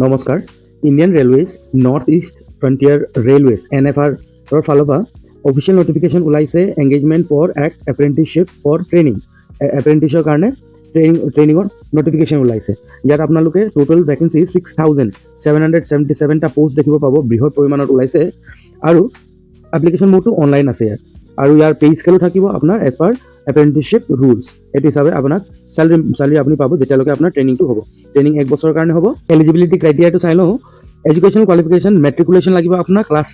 নমস্কাৰ Indian Railways North East Frontier Railways NFR ফালৰ পৰা অফিচিয়েল নটিফিকেশ্যন ওলাইছে engagement for apprenticeship for training এপ্ৰেণ্টিছৰ কাৰণে ট্ৰেইনিঙৰ নটিফিকেশ্যন ওলাইছে। ইয়াত আপোনালোকে টোটেল ভেকেঞ্চি 6,777টা পোষ্ট দেখিব পাব, বৃহৎ পৰিমাণত ওলাইছে আৰু এপ্লিকেশ্যন মোডটো অনলাইন আছে ইয়াত আৰু ইয়াৰ পে স্কেলো থাকিব আপোনাৰ এজ পাৰ এপ্ৰেণ্টিছশ্বিপ ৰুলছ। এইটো হিচাপে আপোনাক চেলাৰী আপুনি পাব যেতিয়ালৈকে আপোনাৰ ট্ৰেইনিংটো হ'ব। ট্ৰেইনিং 1 বছৰৰ কাৰণে হ'ব। এলিজিবিলিটি ক্ৰাইটেৰিয়াটো চাই লওঁ। এডুকেশ্যন কোৱালিফিকেশ্যন মেট্ৰিকুলেশ্যন লাগিব আপোনাৰ ক্লাছ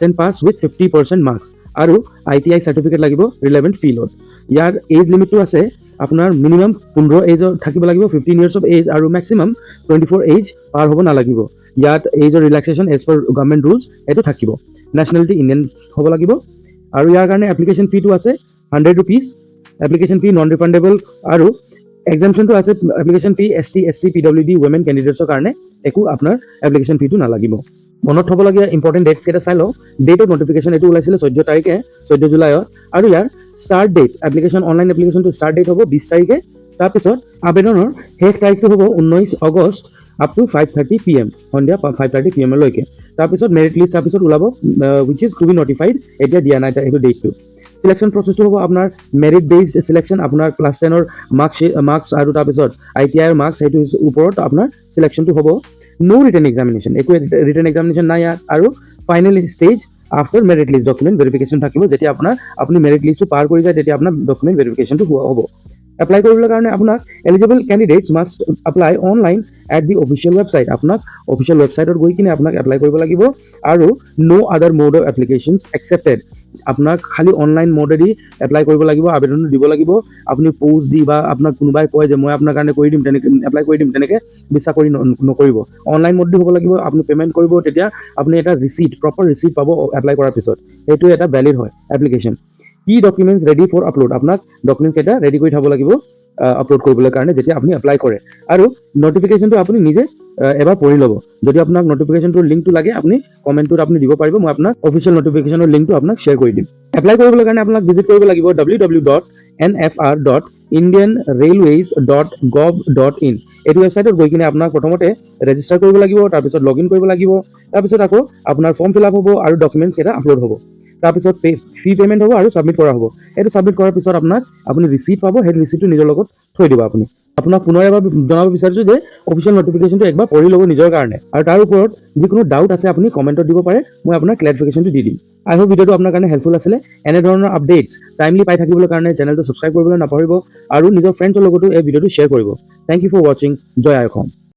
10 পাছ উইথ 50% মাৰ্কছ আৰু ITI চাৰ্টিফিকেট লাগিব ৰিলেভেণ্ট ফিল্ডত। ইয়াৰ এজ লিমিটটো আছে আপোনাৰ মিনিমাম 15 এজৰ থাকিব লাগিব, 15 years অফ এজ আৰু মেক্সিমাম 24 এজ পাৰ হ'ব নালাগিব। ইয়াত এজৰ relaxation as per government rules এইটো থাকিব। নেশ্যনেলিটি ইণ্ডিয়ান হ'ব লাগিব আৰু ইয়াৰ কাৰণে এপ্লিকেশ্যন ফিটো আছে 100 rupees। এপ্লিকেশ্যন ফি নন ৰিফাণ্ডেবল আৰু এক্সামশ্যনটো আছে এপ্লিকেশ্যন ফি ST SC PWD ওমেন কেণ্ডিডেটছৰ কাৰণে একো আপোনাৰ এপ্লিকেশ্যন ফিটো নালাগিব। মনত থ'বলগীয়া ইম্পৰ্টেণ্ট ডেটছ কেইটা চাই লওঁ। ডেট অফ নটিফিকেশ্যন এইটো ওলাইছিলে 14 তাৰিখে 14 জুলাইত আৰু ইয়াৰ ষ্টাৰ্ট ডেট এপ্লিকেশ্যন অনলাইন এপ্লিকেশ্যনটো ষ্টাৰ্ট ডেট হ'ব 20 তাৰিখে। তাৰপিছত আবেদনৰ শেষ তাৰিখটো হ'ব 19 আগষ্ট up to 5:30 PM সন্ধিয়া 5:30 PM লৈকে। তাৰপিছত মেৰিট লিষ্ট তাৰপিছত ওলাব which is to be notified, এতিয়া দিয়া নাই এইটো ডেটটো। সিলেকশ্যন প্ৰচেছটো হ'ব আপোনাৰ মেৰিট বেছড সিলেকশ্যন, আপোনাৰ ক্লাছ 10ৰ মাৰ্কছ আৰু তাৰপিছত ITIৰ মাৰ্কছ সেইটো ওপৰত আপোনাৰ সিলেকশ্যনটো হ'ব। নো ৰিটেন এক্সামিনেশ্যন, একো ৰিটেন এক্সামিনেশ্যন নাই ইয়াত আৰু final stage after merit list document verification থাকিব। যেতিয়া আপুনি মেৰিট লিষ্টটো পাৰ কৰি যায় তেতিয়া আপোনাৰ ডকুমেণ্ট ভেৰিফিকেশ্যনটো হ'ব। এপ্লাই কৰিবলৈ কাৰণে আপোনাক eligible candidates must apply online at the official website. আপোনাক অফিচিয়েল ৱেবছাইটত গৈ কিনে আপোনাক এপ্লাই কৰিব লাগিব আৰু ন' আদাৰ মোড অফ এপ্লিকেশ্যনছ একচেপ্টেড। আপোনাক খালি অনলাইন মোডেদি এপ্লাই কৰিব লাগিব, আবেদনটো দিব লাগিব। আপুনি পোষ্ট দি বা আপোনাক কোনোবাই কয় যে মই আপোনাৰ কাৰণে কৰি দিম তেনেকৈ এপ্লাই কৰি দিম তেনেকৈ বিশ্বাস কৰি নকৰিব। অনলাইন মোড দি হ'ব লাগিব। আপুনি পে'মেণ্ট কৰিব, তেতিয়া আপুনি এটা ৰিচিপ্ট প্ৰপাৰ ৰিচিপ্ট পাব এপ্লাই কৰাৰ পিছত। সেইটো এটা ভেলিড হয় এপ্লিকেশ্যন। কি ডকুমেণ্টছ ৰেডি ফৰ আপলোড, আপোনাক ডকুমেণ্টছ কেইটা ৰেডি কৰি থ'ব লাগিব আপলোড কৰিবলৈ কাৰণে যেতিয়া আপুনি এপ্লাই কৰে। আৰু নটিফিকেশ্যনটো আপুনি নিজে এবাৰ পঢ়ি ল'ব। যদি আপোনাক নটিফিকেশ্যনটোৰ লিংকটো লাগে আপুনি কমেণ্টটোত আপুনি দিব পাৰিব, মই আপোনাক অফিচিয়েল নটিফিকেশ্যনৰ লিংকটো আপোনাক শ্বেয়াৰ কৰি দিম। এপ্লাই কৰিবলৈ কাৰণে আপোনাক ভিজিট কৰিব লাগিব www.nfr.indianrailways.gov.in। এইটো ৱেবছাইটত গৈ কিনে আপোনাক প্ৰথমতে ৰেজিষ্টাৰ কৰিব লাগিব, তাৰপিছত লগ ইন কৰিব লাগিব, তাৰপিছত আকৌ আপোনাৰ ফৰ্ম ফিল আপ হ'ব আৰু ডকুমেণ্টছ কেইটা আপলোড হ'ব। তাৰপিছত ফি পে'মেণ্ট হ'ব আৰু ছাবমিট কৰা হ'ব। এইটো ছাবমিট কৰাৰ পিছত আপুনি ৰিচিপ্ট পাব, সেই ৰিচিপ্টটো নিজৰ লগত থৈ দিব। আপোনাক পুনৰ এবাৰ জনাব বিচাৰিছোঁ যে অফিচিয়েল নটিফিকেশ্যনটো একবাৰ পঢ়ি ল'ব নিজৰ কাৰণে আৰু তাৰ ওপৰত যিকোনো ডাউট আছে আপুনি কমেণ্টত দিব পাৰে, মই আপোনাক ক্লেৰিফিকেশ্যনটো দি দিম। আই হোপ ভিডিঅ'টো আপোনাৰ কাৰণে হেল্পফুল আছিলে। এনেধৰণৰ আপডেটছ টাইমলি পাই থাকিবলৈ কাৰণে চেনেলটো ছাবস্ক্ৰাইব কৰিবলৈ নাপাহৰিব আৰু নিজৰ ফ্ৰেণ্ডছৰ লগতো এই ভিডিঅ'টো শ্বেয়াৰ কৰিব। থেংক ইউ ফৰ ৱাচিং। জয় আই অসম।